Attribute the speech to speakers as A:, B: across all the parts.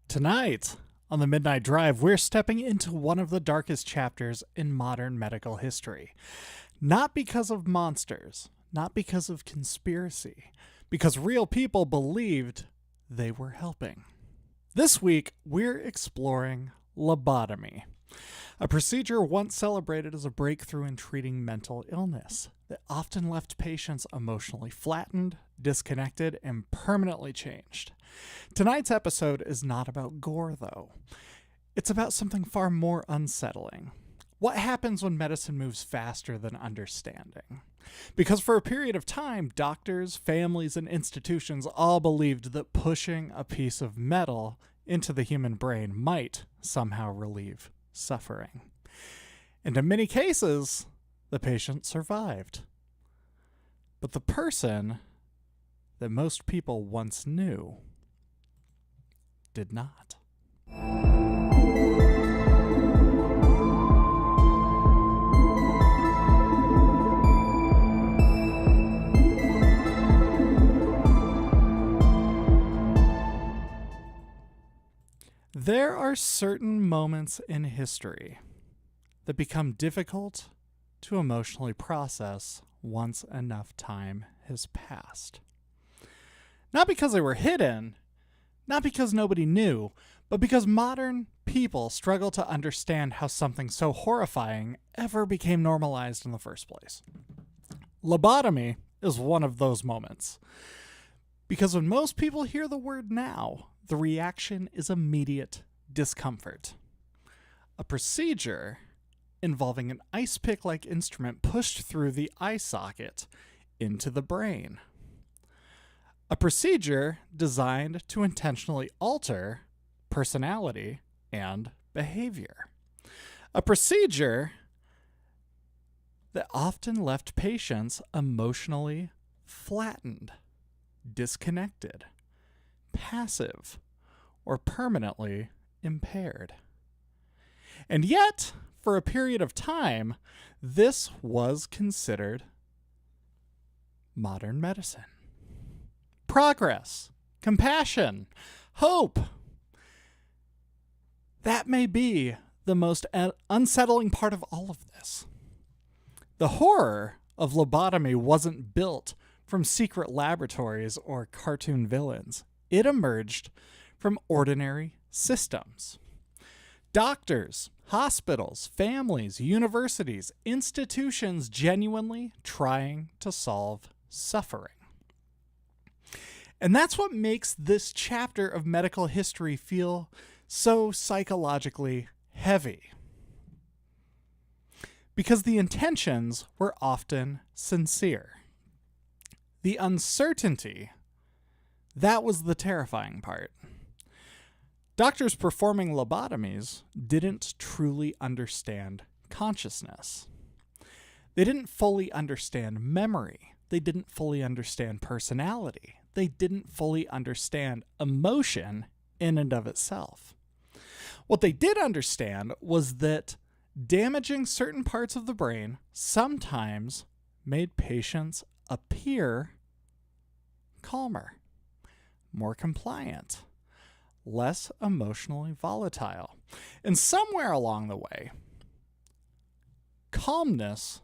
A: Tonight, on the Midnight Drive, we're stepping into one of the darkest chapters in modern medical history. Not because of monsters, not because of conspiracy, because real people believed they were helping. This week, we're exploring lobotomy, a procedure once celebrated as a breakthrough in treating mental illness that often left patients emotionally flattened, disconnected, and permanently changed. Tonight's episode is not about gore, though. It's about something far more unsettling. What happens when medicine moves faster than understanding? Because for a period of time, doctors, families, and institutions all believed that pushing a piece of metal into the human brain might somehow relieve suffering. And in many cases, the patient survived. But the person that most people once knew did not. There are certain moments in history that become difficult to emotionally process once enough time has passed. Not because they were hidden, not because nobody knew, but because modern people struggle to understand how something so horrifying ever became normalized in the first place. Lobotomy is one of those moments. Because when most people hear the word now, the reaction is immediate discomfort. A procedure involving an ice pick-like instrument pushed through the eye socket into the brain. A procedure designed to intentionally alter personality and behavior. A procedure that often left patients emotionally flattened, disconnected, passive, or permanently impaired. And yet, for a period of time, this was considered modern medicine. Progress, compassion, hope. That may be the most unsettling part of all of this. The horror of lobotomy wasn't built from secret laboratories or cartoon villains. It emerged from ordinary systems. Doctors, hospitals, families, universities, institutions genuinely trying to solve suffering. And that's what makes this chapter of medical history feel so psychologically heavy. Because the intentions were often sincere. The uncertainty, that was the terrifying part. Doctors performing lobotomies didn't truly understand consciousness. They didn't fully understand memory. They didn't fully understand personality. They didn't fully understand emotion in and of itself. What they did understand was that damaging certain parts of the brain sometimes made patients appear calmer, more compliant, less emotionally volatile. And somewhere along the way, calmness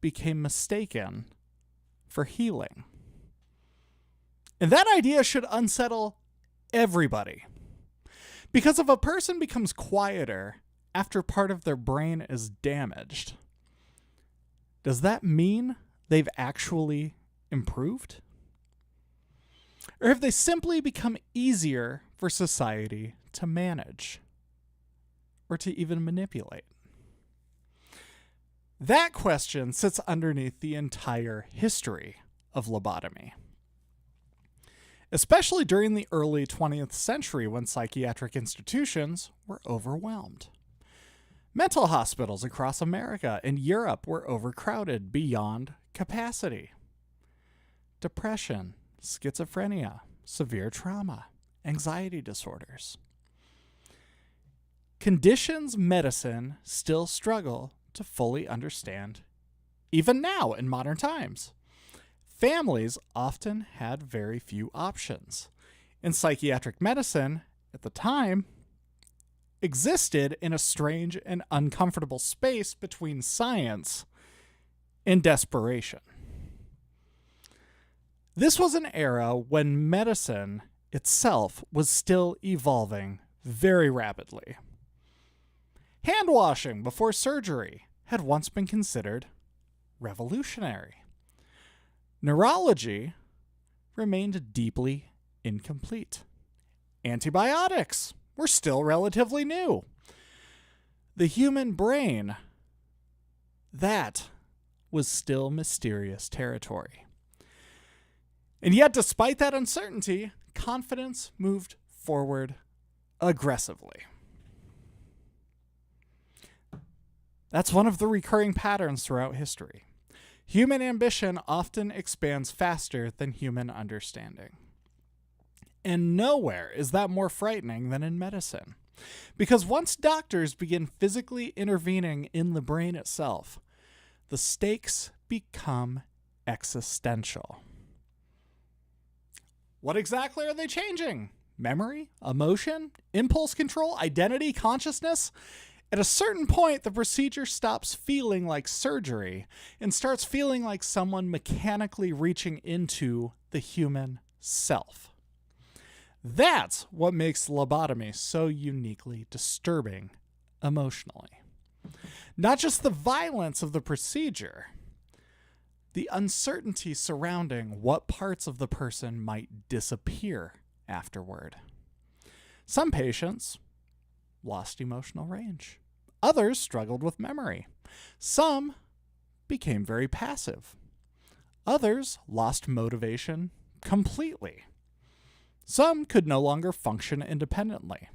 A: became mistaken for healing. And that idea should unsettle everybody. Because if a person becomes quieter after part of their brain is damaged, does that mean they've actually improved? Or have they simply become easier for society to manage or to even manipulate? That question sits underneath the entire history of lobotomy. Especially during the early 20th century when psychiatric institutions were overwhelmed. Mental hospitals across America and Europe were overcrowded beyond capacity. Depression, schizophrenia, severe trauma, anxiety disorders. Conditions medicine still struggle to fully understand, even now in modern times. Families often had very few options. In psychiatric medicine, at the time, existed in a strange and uncomfortable space between science and desperation. This was an era when medicine itself was still evolving very rapidly. Hand washing before surgery had once been considered revolutionary. Neurology remained deeply incomplete. Antibiotics were still relatively new. The human brain, that was still mysterious territory. And yet, despite that uncertainty, confidence moved forward aggressively. That's one of the recurring patterns throughout history. Human ambition often expands faster than human understanding. And nowhere is that more frightening than in medicine. Because once doctors begin physically intervening in the brain itself, the stakes become existential. What exactly are they changing? Memory, emotion, impulse control, identity, consciousness? At a certain point, the procedure stops feeling like surgery and starts feeling like someone mechanically reaching into the human self. That's what makes lobotomy so uniquely disturbing emotionally. Not just the violence of the procedure, the uncertainty surrounding what parts of the person might disappear afterward. Some patients lost emotional range. Others struggled with memory. Some became very passive. Others lost motivation completely. Some could no longer function independently.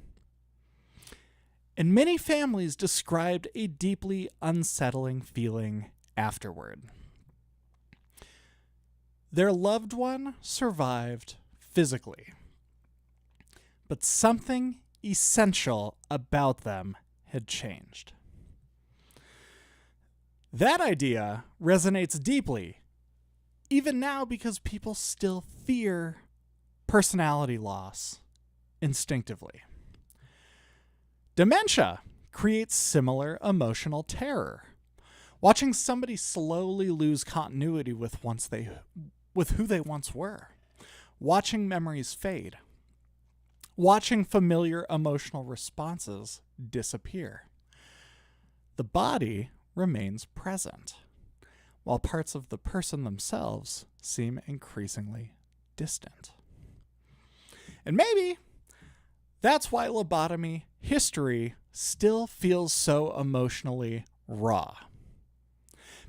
A: And many families described a deeply unsettling feeling afterward. Their loved one survived physically, but something essential about them had changed. That idea resonates deeply, even now, because people still fear personality loss instinctively. Dementia creates similar emotional terror. Watching somebody slowly lose continuity with who they once were. Watching memories fade. Watching familiar emotional responses disappear. The body remains present, while parts of the person themselves seem increasingly distant. And maybe that's why lobotomy history still feels so emotionally raw.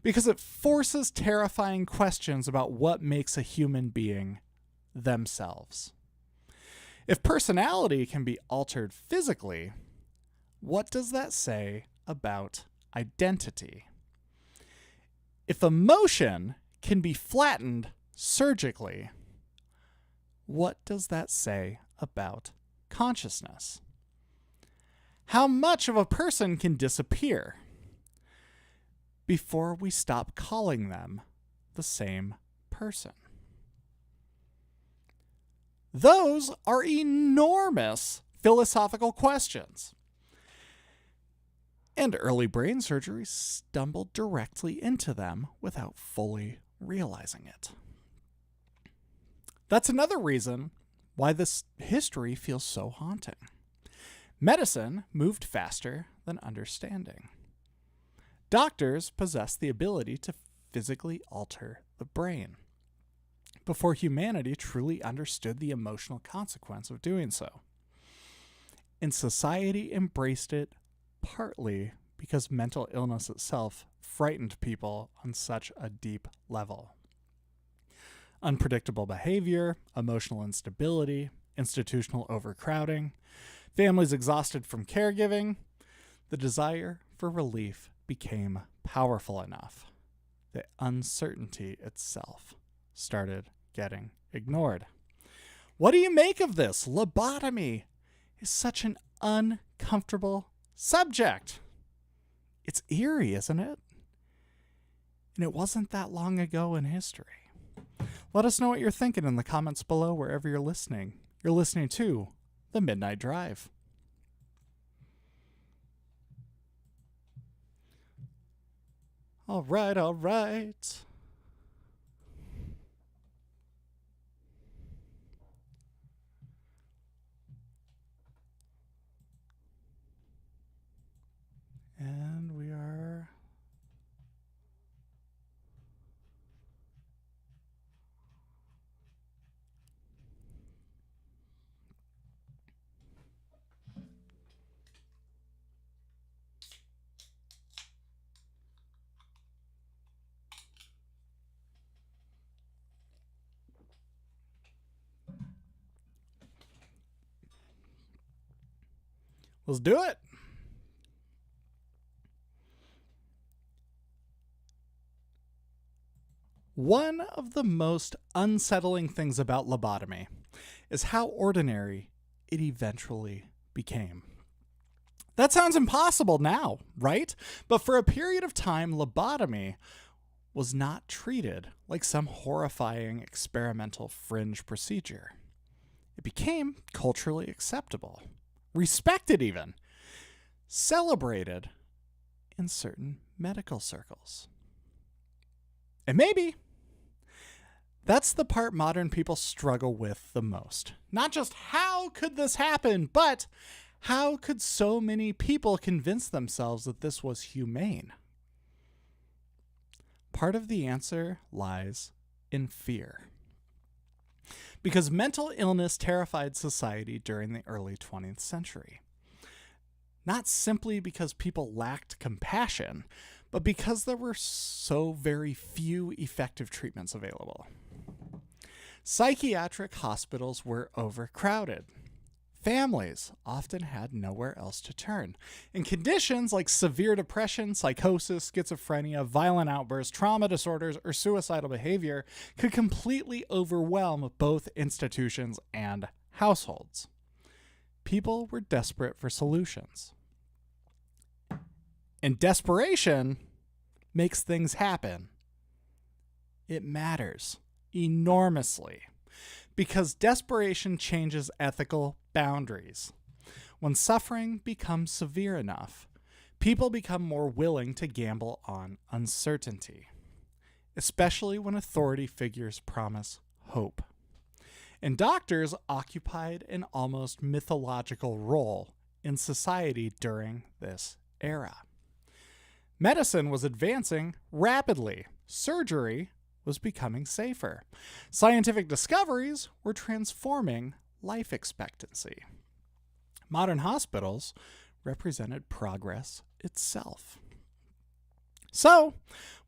A: Because it forces terrifying questions about what makes a human being themselves. If personality can be altered physically, what does that say about identity? If emotion can be flattened surgically, what does that say about consciousness? How much of a person can disappear before we stop calling them the same person? Those are enormous philosophical questions. And early brain surgery stumbled directly into them without fully realizing it. That's another reason why this history feels so haunting. Medicine moved faster than understanding. Doctors possessed the ability to physically alter the brain before humanity truly understood the emotional consequence of doing so. And society embraced it partly because mental illness itself frightened people on such a deep level. Unpredictable behavior, emotional instability, institutional overcrowding, families exhausted from caregiving, the desire for relief became powerful enough that uncertainty itself started getting ignored. What do you make of this? Lobotomy is such an uncomfortable subject. It's eerie, isn't it? And it wasn't that long ago in history. Let us know what you're thinking in the comments below wherever you're listening. You're listening to the Midnight Drive. All right, all right. And we are... Let's do it. One of the most unsettling things about lobotomy is how ordinary it eventually became. That sounds impossible now, right? But for a period of time, lobotomy was not treated like some horrifying experimental fringe procedure. It became culturally acceptable, respected even, celebrated in certain medical circles. And maybe that's the part modern people struggle with the most. Not just how could this happen, but how could so many people convince themselves that this was humane? Part of the answer lies in fear. Because mental illness terrified society during the early 20th century. Not simply because people lacked compassion, but because there were so very few effective treatments available. Psychiatric hospitals were overcrowded. Families often had nowhere else to turn, and conditions like severe depression, psychosis, schizophrenia, violent outbursts, trauma disorders, or suicidal behavior could completely overwhelm both institutions and households. People were desperate for solutions. And desperation makes things happen. It matters enormously because desperation changes ethical boundaries. When suffering becomes severe enough, people become more willing to gamble on uncertainty, especially when authority figures promise hope. And doctors occupied an almost mythological role in society during this era. Medicine was advancing rapidly. Surgery was becoming safer. Scientific discoveries were transforming life expectancy. Modern hospitals represented progress itself. So,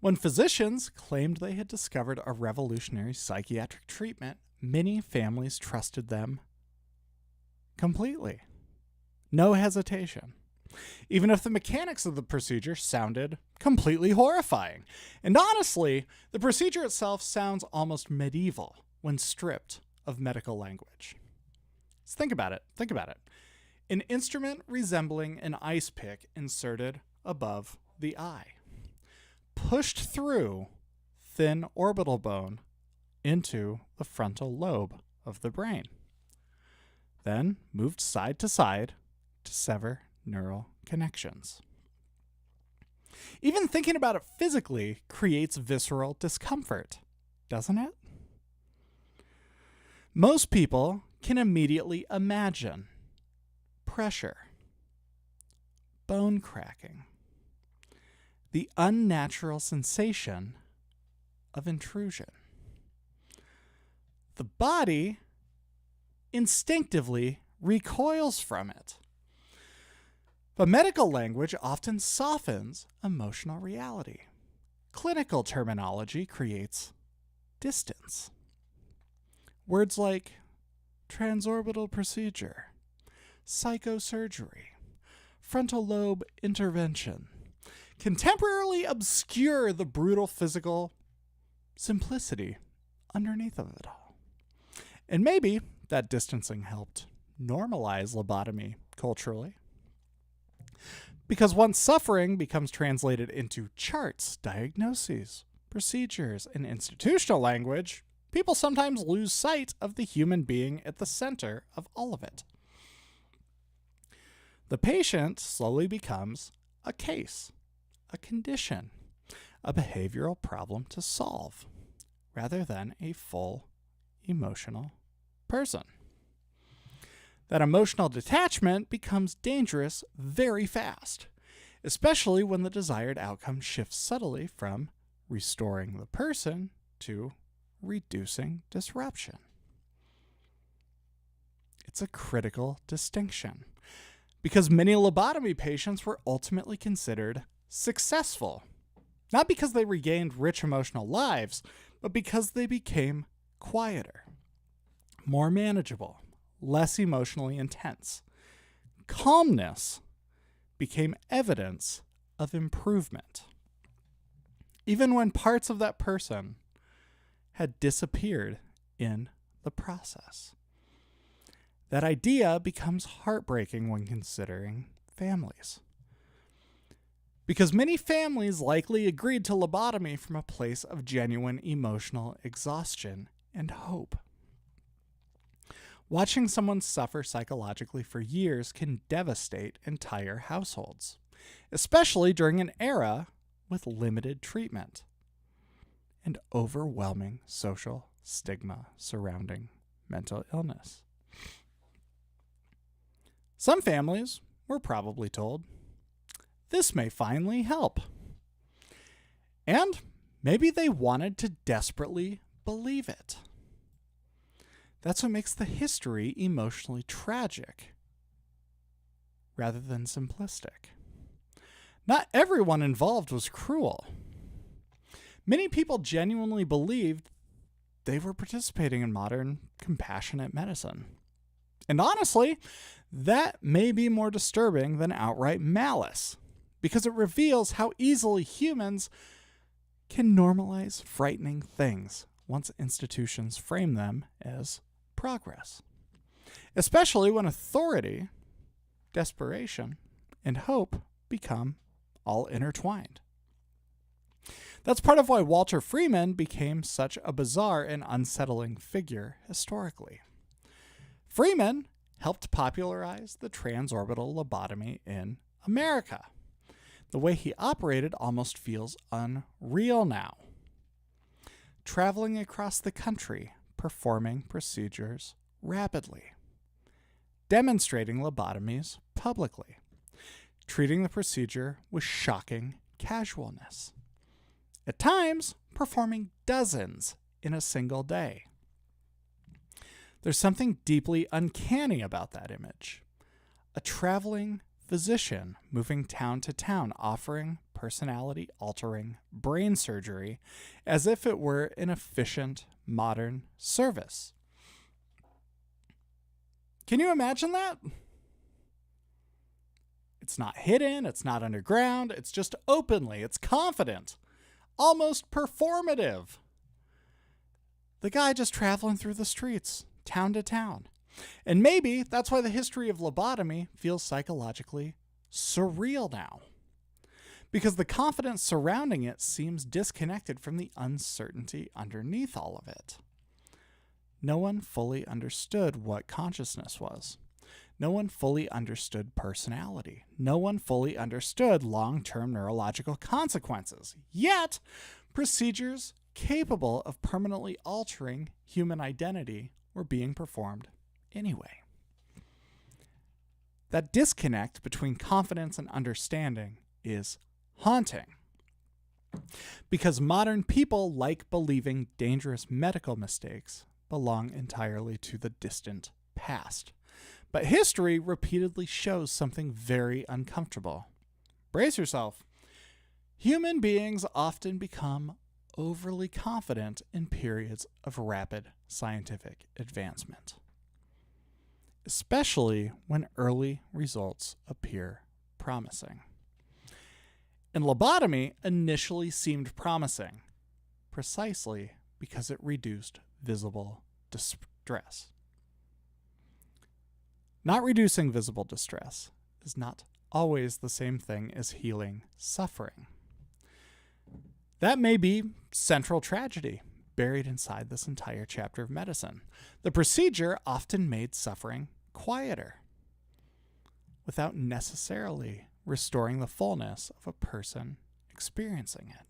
A: when physicians claimed they had discovered a revolutionary psychiatric treatment, many families trusted them completely. No hesitation. Even if the mechanics of the procedure sounded completely horrifying. And honestly, the procedure itself sounds almost medieval when stripped of medical language. Just think about it. An instrument resembling an ice pick inserted above the eye, pushed through thin orbital bone into the frontal lobe of the brain, then moved side to side to sever neural connections. Even thinking about it physically creates visceral discomfort, doesn't it? Most people can immediately imagine pressure, bone cracking, the unnatural sensation of intrusion. The body instinctively recoils from it. But medical language often softens emotional reality. Clinical terminology creates distance. Words like transorbital procedure, psychosurgery, frontal lobe intervention can temporarily obscure the brutal physical simplicity underneath of it all. And maybe that distancing helped normalize lobotomy culturally. Because once suffering becomes translated into charts, diagnoses, procedures, and institutional language, people sometimes lose sight of the human being at the center of all of it. The patient slowly becomes a case, a condition, a behavioral problem to solve, rather than a full emotional person. That emotional detachment becomes dangerous very fast, especially when the desired outcome shifts subtly from restoring the person to reducing disruption. It's a critical distinction because many lobotomy patients were ultimately considered successful, not because they regained rich emotional lives, but because they became quieter, more manageable, less emotionally intense. Calmness became evidence of improvement, even when parts of that person had disappeared in the process. That idea becomes heartbreaking when considering families, because many families likely agreed to lobotomy from a place of genuine emotional exhaustion and hope. Watching someone suffer psychologically for years can devastate entire households, especially during an era with limited treatment and overwhelming social stigma surrounding mental illness. Some families were probably told, this may finally help. And maybe they wanted to desperately believe it. That's what makes the history emotionally tragic rather than simplistic. Not everyone involved was cruel. Many people genuinely believed they were participating in modern compassionate medicine. And honestly, that may be more disturbing than outright malice, because it reveals how easily humans can normalize frightening things once institutions frame them as progress, especially when authority, desperation, and hope become all intertwined. That's part of why Walter Freeman became such a bizarre and unsettling figure historically. Freeman helped popularize the transorbital lobotomy in America. The way he operated almost feels unreal now. Traveling across the country, performing procedures rapidly, demonstrating lobotomies publicly, treating the procedure with shocking casualness. At times, performing dozens in a single day. There's something deeply uncanny about that image. A traveling physician moving town to town, offering personality-altering brain surgery as if it were an efficient, modern service. Can you imagine that? It's not hidden, it's not underground, it's just openly, it's confident, almost performative. The guy just traveling through the streets, town to town. And maybe that's why the history of lobotomy feels psychologically surreal now. Because the confidence surrounding it seems disconnected from the uncertainty underneath all of it. No one fully understood what consciousness was. No one fully understood personality. No one fully understood long-term neurological consequences. Yet, procedures capable of permanently altering human identity were being performed anyway. That disconnect between confidence and understanding is haunting. Because modern people like believing dangerous medical mistakes belong entirely to the distant past. But history repeatedly shows something very uncomfortable. Brace yourself. Human beings often become overly confident in periods of rapid scientific advancement, especially when early results appear promising. And lobotomy initially seemed promising, precisely because it reduced visible distress. Not reducing visible distress is not always the same thing as healing suffering. That may be central tragedy buried inside this entire chapter of medicine. The procedure often made suffering quieter, without necessarily restoring the fullness of a person experiencing it.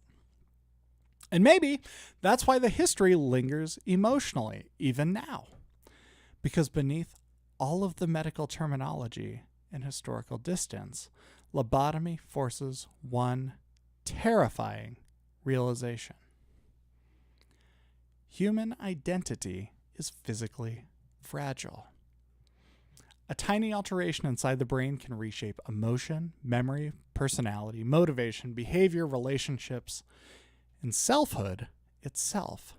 A: And maybe that's why the history lingers emotionally, even now. Because beneath all of the medical terminology and historical distance, lobotomy forces one terrifying realization. Human identity is physically fragile. A tiny alteration inside the brain can reshape emotion, memory, personality, motivation, behavior, relationships, and selfhood itself.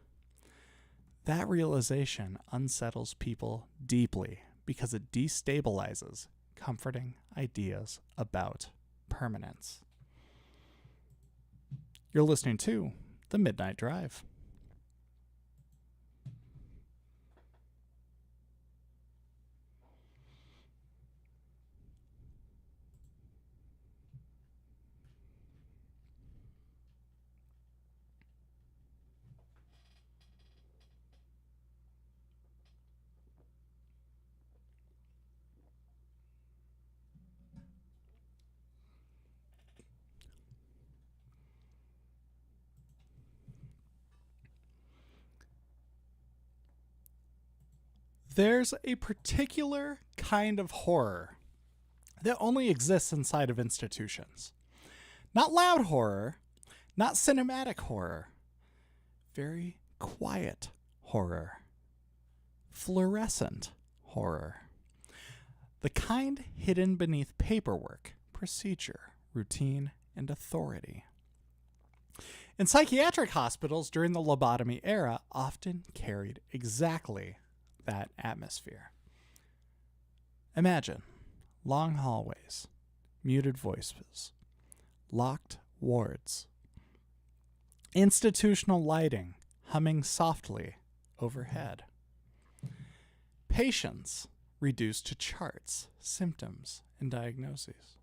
A: That realization unsettles people deeply because it destabilizes comforting ideas about permanence. You're listening to The Midnight Drive. There's a particular kind of horror that only exists inside of institutions. Not loud horror, not cinematic horror, very quiet horror, fluorescent horror. The kind hidden beneath paperwork, procedure, routine, and authority. And psychiatric hospitals during the lobotomy era often carried exactly that atmosphere. Imagine long hallways, muted voices, locked wards, institutional lighting humming softly overhead, patients reduced to charts, symptoms, and diagnoses,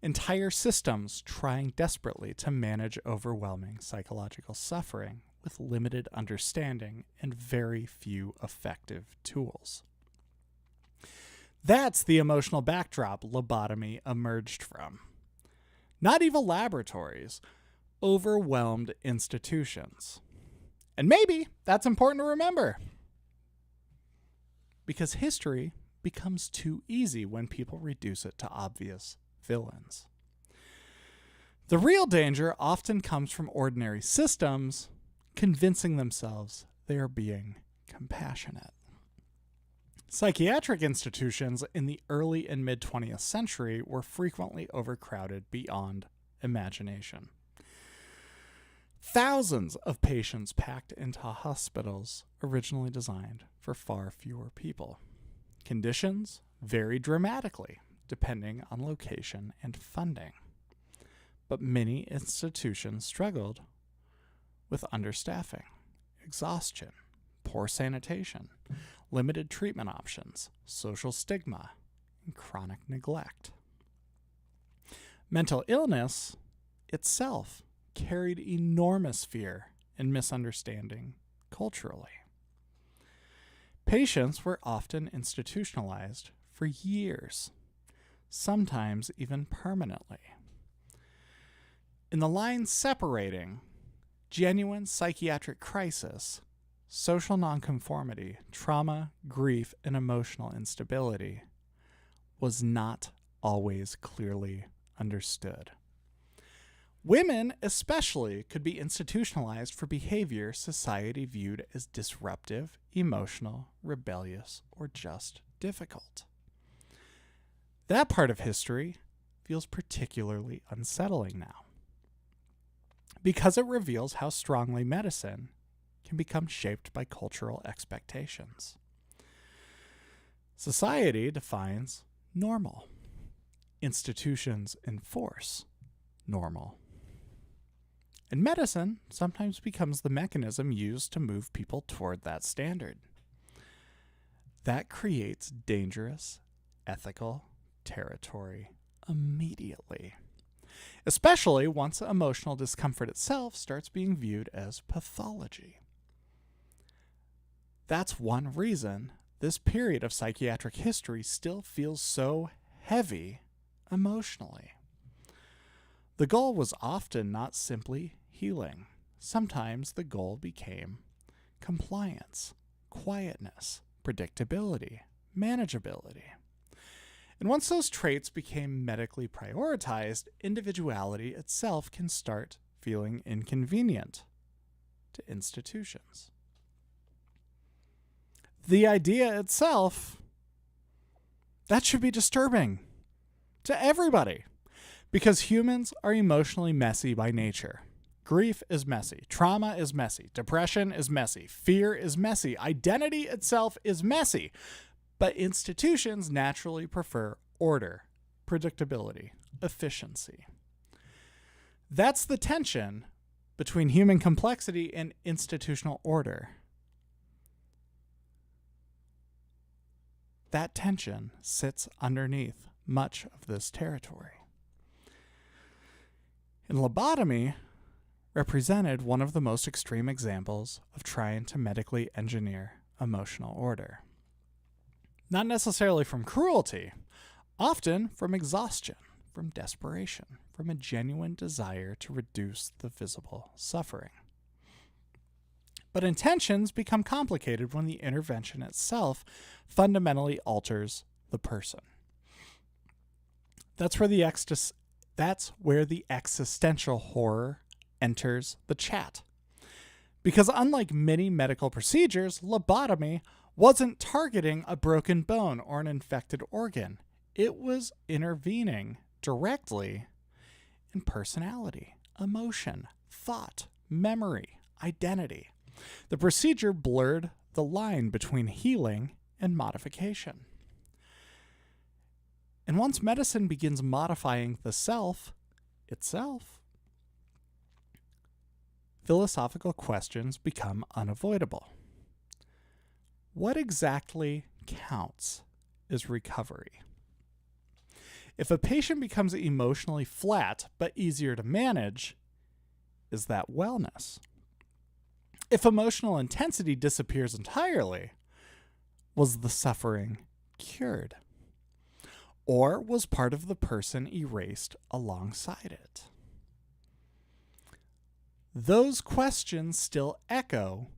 A: entire systems trying desperately to manage overwhelming psychological suffering with limited understanding and very few effective tools. That's the emotional backdrop lobotomy emerged from. Not evil laboratories, overwhelmed institutions. And maybe that's important to remember. Because history becomes too easy when people reduce it to obvious villains. The real danger often comes from ordinary systems convincing themselves they are being compassionate. Psychiatric institutions in the early and mid-20th century were frequently overcrowded beyond imagination. Thousands of patients packed into hospitals originally designed for far fewer people. Conditions vary dramatically depending on location and funding. But many institutions struggled with understaffing, exhaustion, poor sanitation, limited treatment options, social stigma, and chronic neglect. Mental illness itself carried enormous fear and misunderstanding culturally. Patients were often institutionalized for years, sometimes even permanently. In the line separating genuine psychiatric crisis, social nonconformity, trauma, grief, and emotional instability was not always clearly understood. Women especially could be institutionalized for behavior society viewed as disruptive, emotional, rebellious, or just difficult. That part of history feels particularly unsettling now, because it reveals how strongly medicine can become shaped by cultural expectations. Society defines normal. Institutions enforce normal. And medicine sometimes becomes the mechanism used to move people toward that standard. That creates dangerous, ethical territory immediately, especially once emotional discomfort itself starts being viewed as pathology. That's one reason this period of psychiatric history still feels so heavy emotionally. The goal was often not simply healing. Sometimes the goal became compliance, quietness, predictability, manageability. And once those traits became medically prioritized, individuality itself can start feeling inconvenient to institutions. The idea itself, that should be disturbing to everybody, because humans are emotionally messy by nature. Grief is messy. Trauma is messy. Depression is messy. Fear is messy. Identity itself is messy. But institutions naturally prefer order, predictability, efficiency. That's the tension between human complexity and institutional order. That tension sits underneath much of this territory. And lobotomy represented one of the most extreme examples of trying to medically engineer emotional order. Not necessarily from cruelty, often from exhaustion, from desperation, from a genuine desire to reduce the visible suffering. But intentions become complicated when the intervention itself fundamentally alters the person. That's where the existential horror enters the chat. Because unlike many medical procedures, lobotomy wasn't targeting a broken bone or an infected organ. It was intervening directly in personality, emotion, thought, memory, identity. The procedure blurred the line between healing and modification. And once medicine begins modifying the self itself, philosophical questions become unavoidable. What exactly counts as recovery? If a patient becomes emotionally flat but easier to manage, is that wellness? If emotional intensity disappears entirely, was the suffering cured? Or was part of the person erased alongside it? Those questions still echo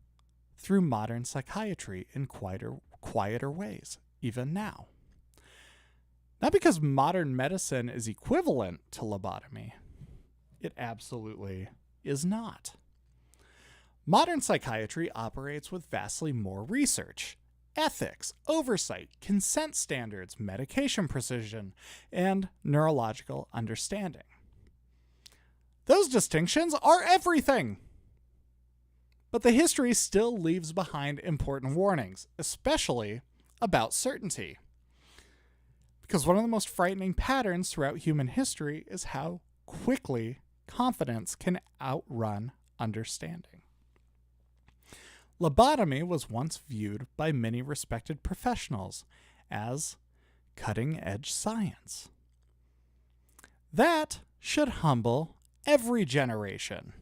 A: through modern psychiatry in quieter ways, even now. Not because modern medicine is equivalent to lobotomy. It absolutely is not. Modern psychiatry operates with vastly more research, ethics, oversight, consent standards, medication precision, and neurological understanding. Those distinctions are everything. But the history still leaves behind important warnings, especially about certainty. Because one of the most frightening patterns throughout human history is how quickly confidence can outrun understanding. Lobotomy was once viewed by many respected professionals as cutting-edge science. That should humble every generation,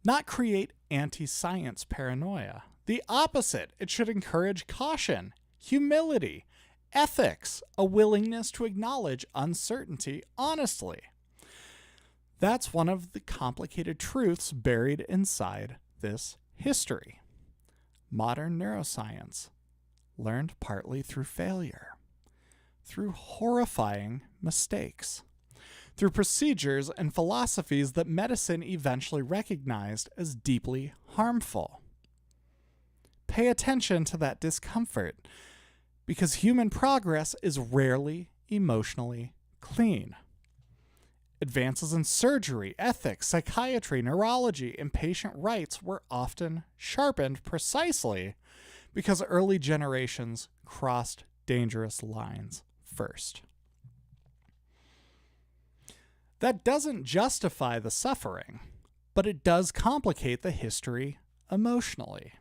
A: not create anti-science paranoia. The opposite, it should encourage caution, humility, ethics, a willingness to acknowledge uncertainty honestly. That's one of the complicated truths buried inside this history. Modern neuroscience, learned partly through failure, through horrifying mistakes, through procedures and philosophies that medicine eventually recognized as deeply harmful. Pay attention to that discomfort, because human progress is rarely emotionally clean. Advances in surgery, ethics, psychiatry, neurology, and patient rights were often sharpened precisely because early generations crossed dangerous lines first. That doesn't justify the suffering, but it does complicate the history emotionally.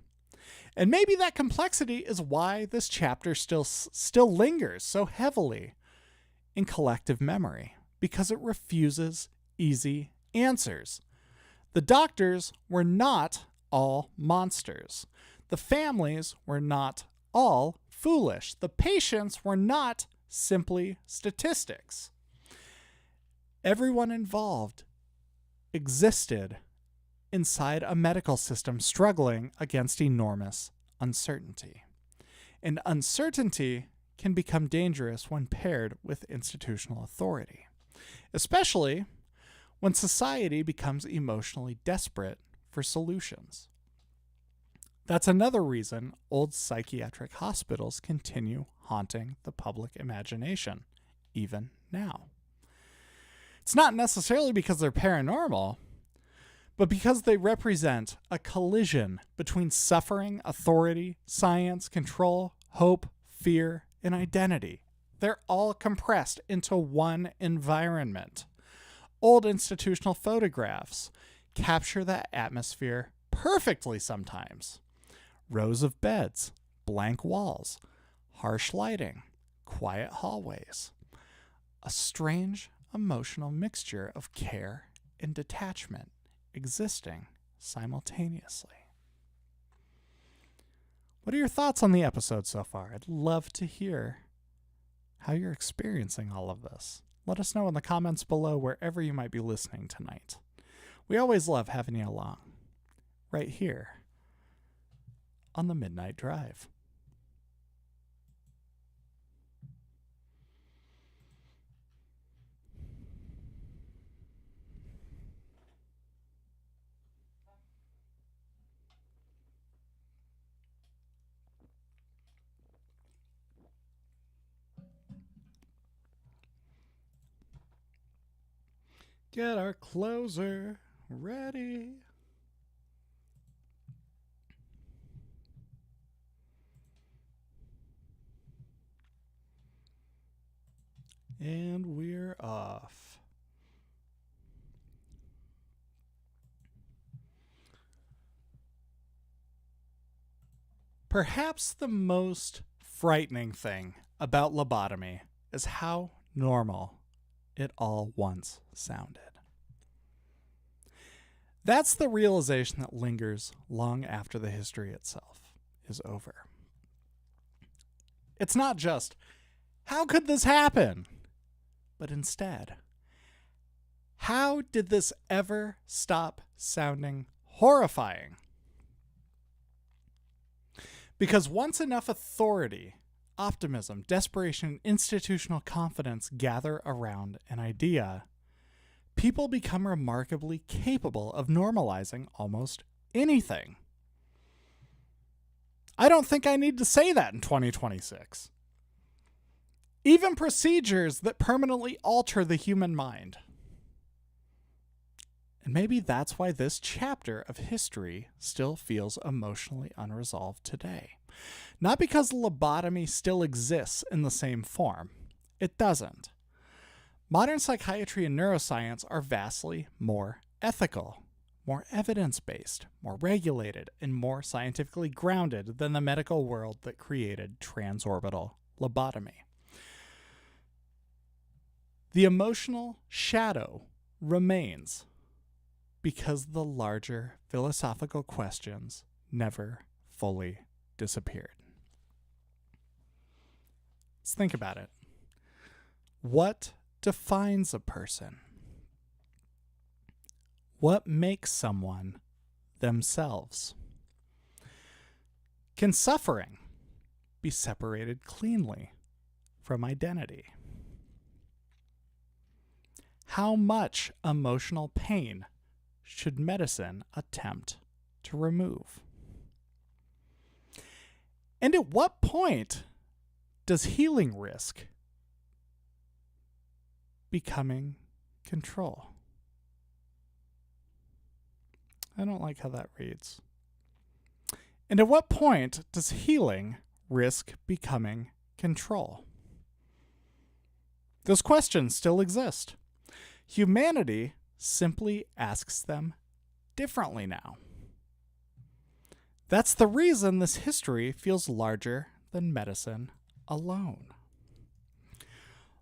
A: And maybe that complexity is why this chapter still lingers so heavily in collective memory, because it refuses easy answers. The doctors were not all monsters. The families were not all foolish. The patients were not simply statistics. Everyone involved existed inside a medical system struggling against enormous uncertainty. And uncertainty can become dangerous when paired with institutional authority, especially when society becomes emotionally desperate for solutions. That's another reason old psychiatric hospitals continue haunting the public imagination, even now. It's not necessarily because they're paranormal, but because they represent a collision between suffering, authority, science, control, hope, fear, and identity. They're all compressed into one environment. Old institutional photographs capture that atmosphere perfectly sometimes. Rows of beds, blank walls, harsh lighting, quiet hallways. A strange emotional mixture of care and detachment existing simultaneously. What are your thoughts on the episode so far? I'd love to hear how you're experiencing all of this. Let us know in the comments below wherever you might be listening tonight. We always love having you along, right here on the Midnight Drive. Get our closer ready. And we're off. Perhaps the most frightening thing about lobotomy is how normal it all once sounded. That's the realization that lingers long after the history itself is over. It's not just, how could this happen? But instead, how did this ever stop sounding horrifying? Because once enough authority, optimism, desperation, and institutional confidence gather around an idea, people become remarkably capable of normalizing almost anything. I don't think I need to say that in 2026. Even procedures that permanently alter the human mind. And maybe that's why this chapter of history still feels emotionally unresolved today. Not because lobotomy still exists in the same form. It doesn't. Modern psychiatry and neuroscience are vastly more ethical, more evidence-based, more regulated, and more scientifically grounded than the medical world that created transorbital lobotomy. The emotional shadow remains because the larger philosophical questions never fully disappeared. Let's think about it. What defines a person? What makes someone themselves? Can suffering be separated cleanly from identity? How much emotional pain should medicine attempt to remove? And at what point does healing risk becoming control? I don't like how that reads. And at what point does healing risk becoming control? Those questions still exist. Humanity simply asks them differently now. That's the reason this history feels larger than medicine alone.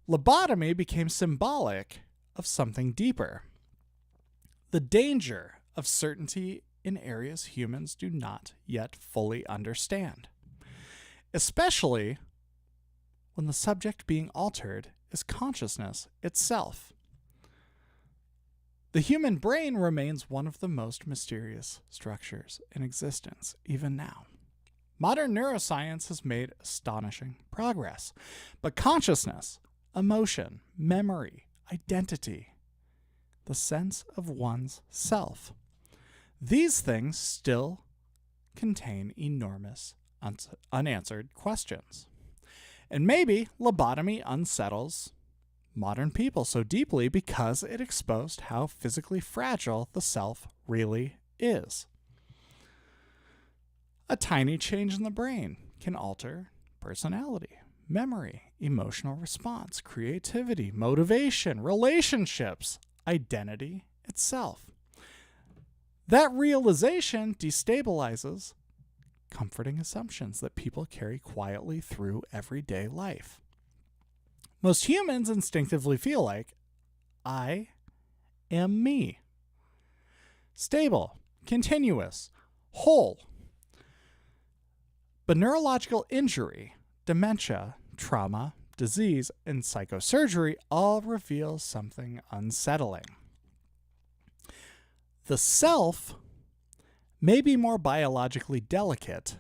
A: Lobotomy became symbolic of something deeper. The danger of certainty in areas humans do not yet fully understand. Especially when the subject being altered is consciousness itself. The human brain remains one of the most mysterious structures in existence, even now. Modern neuroscience has made astonishing progress, but consciousness, emotion, memory, identity, the sense of one's self, these things still contain enormous unanswered questions. And maybe lobotomy unsettles modern people so deeply because it exposed how physically fragile the self really is. A tiny change in the brain can alter personality, memory, emotional response, creativity, motivation, relationships, identity itself. That realization destabilizes comforting assumptions that people carry quietly through everyday life. Most humans instinctively feel like, I am me. Stable, continuous, whole. But neurological injury, dementia, trauma, disease, and psychosurgery all reveal something unsettling. The self may be more biologically delicate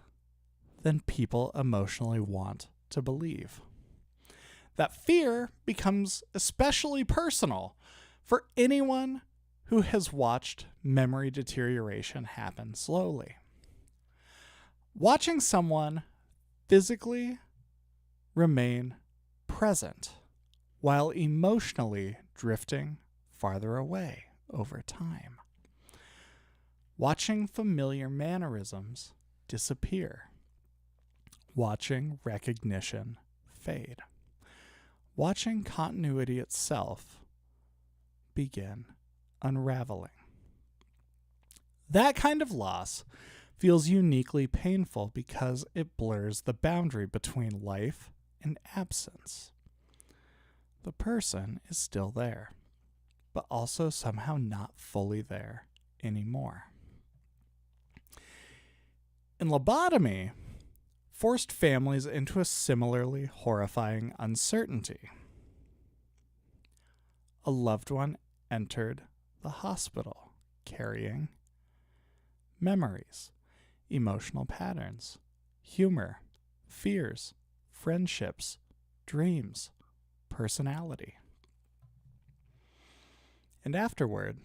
A: than people emotionally want to believe. That fear becomes especially personal for anyone who has watched memory deterioration happen slowly. Watching someone physically remain present while emotionally drifting farther away over time. Watching familiar mannerisms disappear. Watching recognition fade. Watching continuity itself begin unraveling. That kind of loss feels uniquely painful because it blurs the boundary between life and absence. The person is still there, but also somehow not fully there anymore. In lobotomy, forced families into a similarly horrifying uncertainty. A loved one entered the hospital carrying memories, emotional patterns, humor, fears, friendships, dreams, personality. And afterward,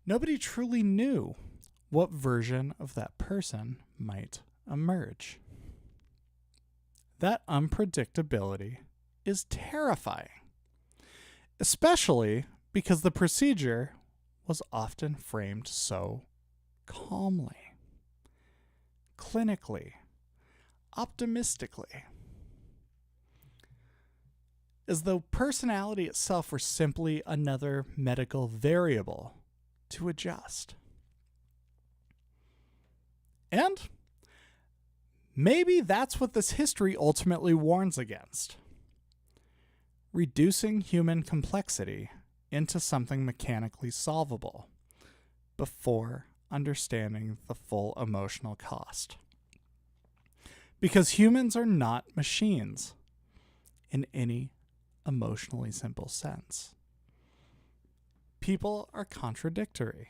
A: nobody truly knew what version of that person might emerge. That unpredictability is terrifying, especially because the procedure was often framed so calmly, clinically, optimistically, as though personality itself were simply another medical variable to adjust. And maybe that's what this history ultimately warns against. Reducing human complexity into something mechanically solvable before understanding the full emotional cost. Because humans are not machines in any emotionally simple sense. People are contradictory,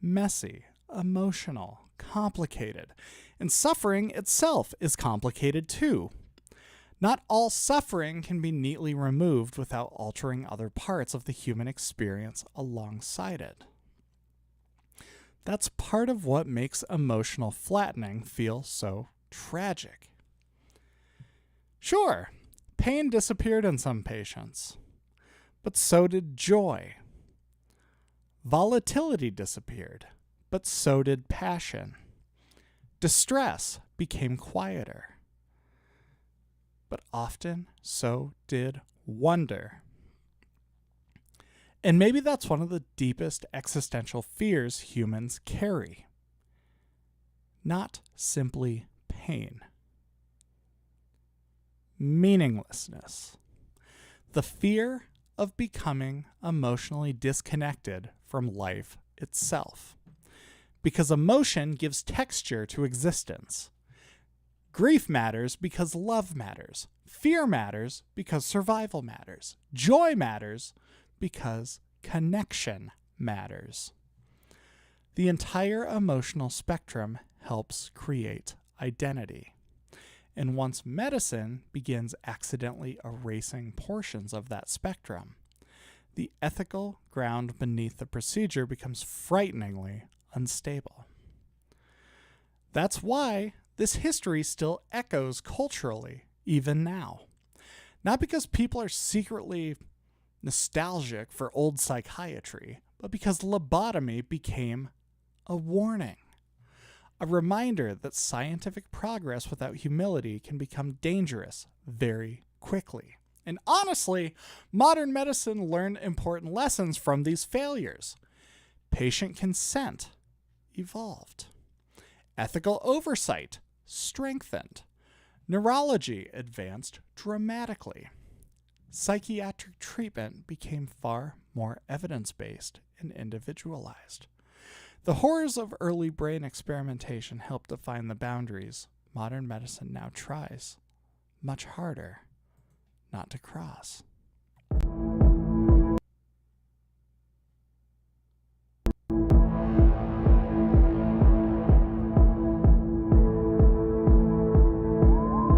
A: messy, emotional, complicated, and suffering itself is complicated too. Not all suffering can be neatly removed without altering other parts of the human experience alongside it. That's part of what makes emotional flattening feel so tragic. Sure, pain disappeared in some patients, but so did joy. Volatility disappeared, but so did passion. Distress became quieter, but often so did wonder. And maybe that's one of the deepest existential fears humans carry. Not simply pain. Meaninglessness. The fear of becoming emotionally disconnected from life itself. Because emotion gives texture to existence. Grief matters because love matters. Fear matters because survival matters. Joy matters because connection matters. The entire emotional spectrum helps create identity. And once medicine begins accidentally erasing portions of that spectrum, the ethical ground beneath the procedure becomes frighteningly unstable. That's why this history still echoes culturally, even now. Not because people are secretly nostalgic for old psychiatry, but because lobotomy became a warning. A reminder that scientific progress without humility can become dangerous very quickly. And honestly, modern medicine learned important lessons from these failures. Patient consent evolved. Ethical oversight strengthened. Neurology advanced dramatically. Psychiatric treatment became far more evidence-based and individualized. The horrors of early brain experimentation helped define the boundaries modern medicine now tries much harder not to cross.